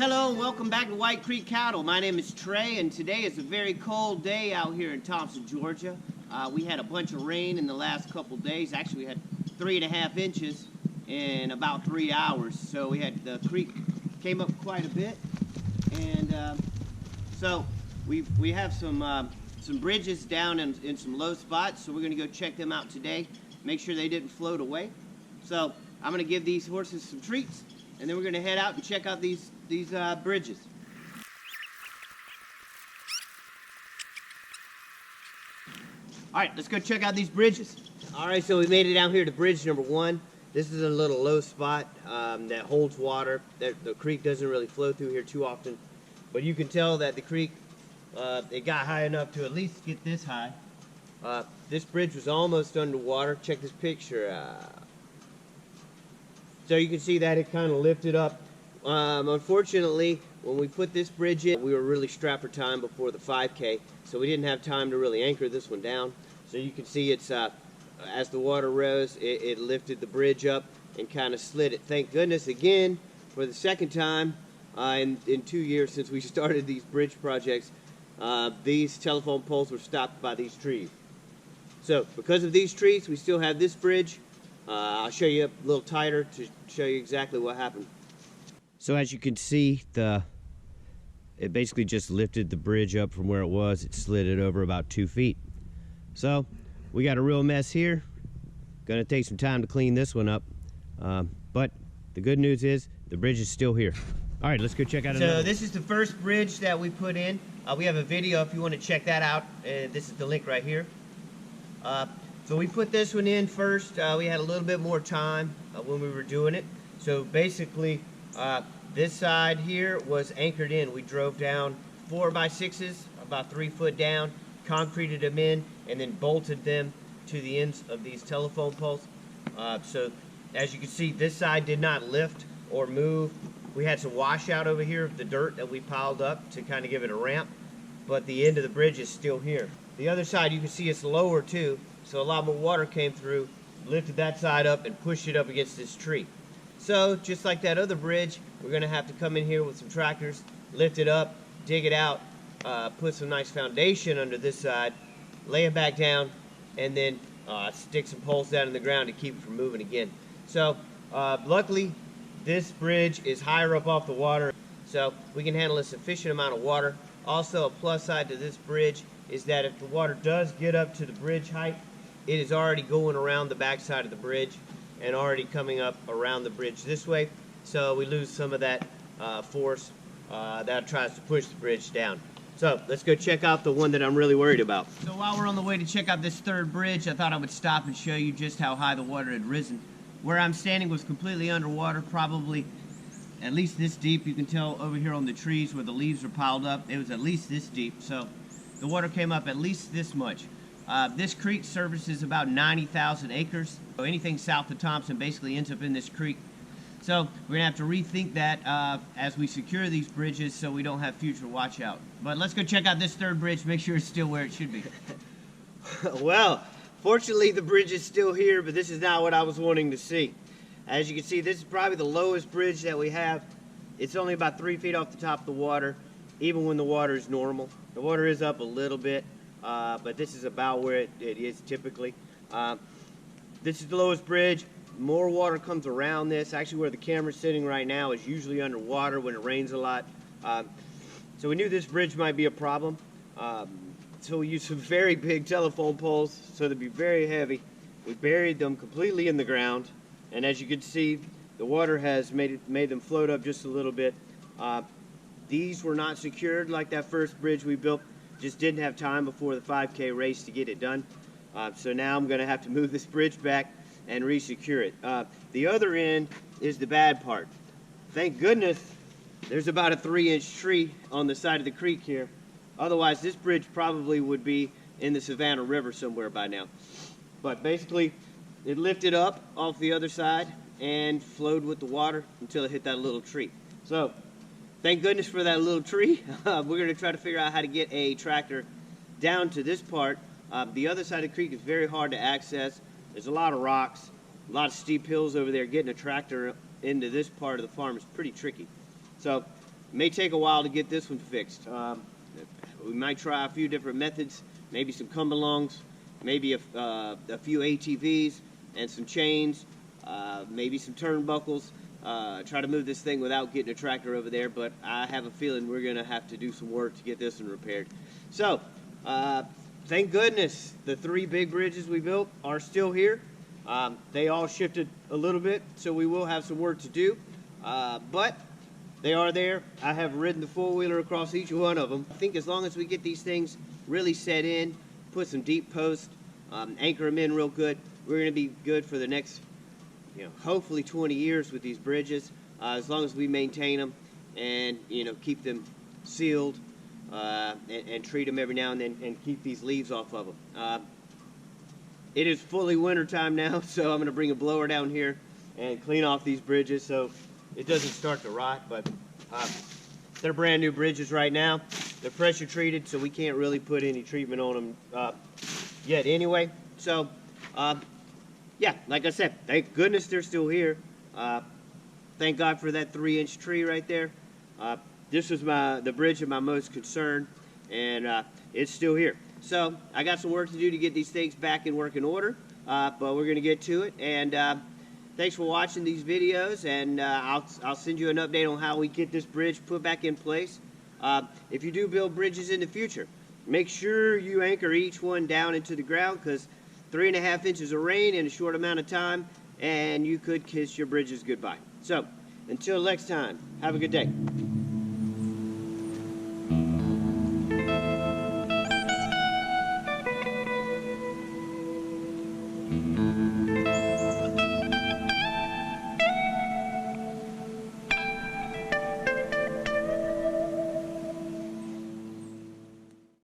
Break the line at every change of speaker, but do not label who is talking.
Hello and welcome back to White Creek Cattle. My name is Trey and today is a very cold day out here in Thompson, Georgia. We had a bunch of rain in the last couple days. Actually, we had 3.5 inches in about 3 hours. So the creek came up quite a bit. And so we have some bridges down in some low spots. So we're gonna go check them out today. Make sure they didn't float away. So I'm gonna give these horses some treats and then we're gonna head out and check out these bridges. All right, let's go check out these bridges. All right, so we made it down here to bridge number 1. This is a little low spot that holds water. The creek doesn't really flow through here too often, but you can tell that the creek, it got high enough to at least get this high. This bridge was almost underwater. Check this picture out. So you can see that it kind of lifted up. Unfortunately, when we put this bridge in, we were really strapped for time before the 5K, so we didn't have time to really anchor this one down. So you can see it's, as the water rose, it lifted the bridge up and kind of slid it. Thank goodness again, for the second time in 2 years since we started these bridge projects, these telephone poles were stopped by these trees. So because of these trees, we still have this bridge. I'll show you a little tighter to show you exactly what happened. So as you can see, it basically just lifted the bridge up from where it was. It slid it over about 2 feet. So we got a real mess here. Gonna take some time to clean this one up. But the good news is the bridge is still here. All right, let's go check out another. So this is the first bridge that we put in. We have a video if you want to check that out. This is the link right here. So we put this one in first. We had a little bit more time when we were doing it. So basically, this side here was anchored in. We drove down 4x6s, about 3 foot down, concreted them in, and then bolted them to the ends of these telephone poles. So as you can see, this side did not lift or move. We had some washout over here of the dirt that we piled up to kind of give it a ramp, but the end of the bridge is still here. The other side, you can see it's lower too, so a lot more water came through, lifted that side up and pushed it up against this tree. So just like that other bridge, we're gonna have to come in here with some tractors, lift it up, dig it out, put some nice foundation under this side, lay it back down, and then stick some poles down in the ground to keep it from moving again. So luckily, this bridge is higher up off the water, so we can handle a sufficient amount of water. Also, a plus side to this bridge is that if the water does get up to the bridge height, it is already going around the back side of the bridge and already coming up around the bridge this way, so we lose some of that force that tries to push the bridge down. So let's go check out the one that I'm really worried about. So while we're on the way to check out this third bridge, I thought I would stop and show you just how high the water had risen. Where I'm standing was completely underwater, probably at least this deep. You can tell over here on the trees where the leaves are piled up, it was at least this deep. So the water came up at least this much. This creek services about 90,000 acres. So anything south of Thompson basically ends up in this creek. So we're gonna have to rethink that as we secure these bridges so we don't have future washout. But let's go check out this third bridge, make sure it's still where it should be. Well, fortunately the bridge is still here, but this is not what I was wanting to see. As you can see, this is probably the lowest bridge that we have. It's only about 3 feet off the top of the water, even when the water is normal. The water is up a little bit, but this is about where it is typically. This is the lowest bridge. More water comes around this. Actually, where the camera's sitting right now is usually underwater when it rains a lot. So we knew this bridge might be a problem. So we used some very big telephone poles, so they'd be very heavy. We buried them completely in the ground, and as you can see, the water has made them float up just a little bit. These were not secured like that first bridge we built. Just didn't have time before the 5K race to get it done. So now I'm gonna have to move this bridge back and re-secure it. The other end is the bad part. Thank goodness there's about a 3-inch tree on the side of the creek here. Otherwise, this bridge probably would be in the Savannah River somewhere by now. But basically, it lifted up off the other side and flowed with the water until it hit that little tree. So, thank goodness for that little tree. We're gonna try to figure out how to get a tractor down to this part. The other side of the creek is very hard to access. There's a lot of rocks, a lot of steep hills over there. Getting a tractor into this part of the farm is pretty tricky. So It may take a while to get this one fixed. We might try a few different methods, maybe some come-alongs, maybe a few ATVs and some chains, maybe some turnbuckles. Try to move this thing without getting a tractor over there, but I have a feeling we're going to have to do some work to get this one repaired. So, thank goodness the 3 big bridges we built are still here. They all shifted a little bit, so we will have some work to do, but they are there. I have ridden the four-wheeler across each one of them. I think as long as we get these things really set in, put some deep posts, anchor them in real good, we're going to be good for the next, hopefully 20 years with these bridges, as long as we maintain them and, keep them sealed and treat them every now and then and keep these leaves off of them. It is fully winter time now, so I'm going to bring a blower down here and clean off these bridges so it doesn't start to rot, but they're brand new bridges right now. They're pressure treated, so we can't really put any treatment on them yet anyway. So, yeah, like I said, thank goodness they're still here. Thank God for that 3-inch tree right there. This was the bridge of my most concern, and it's still here. So, I got some work to do to get these things back in working order, but we're going to get to it, and thanks for watching these videos, and I'll send you an update on how we get this bridge put back in place. If you do build bridges in the future, make sure you anchor each one down into the ground, because 3.5 inches of rain in a short amount of time, and you could kiss your bridges goodbye. So, until next time, have a good day.
Mm-hmm.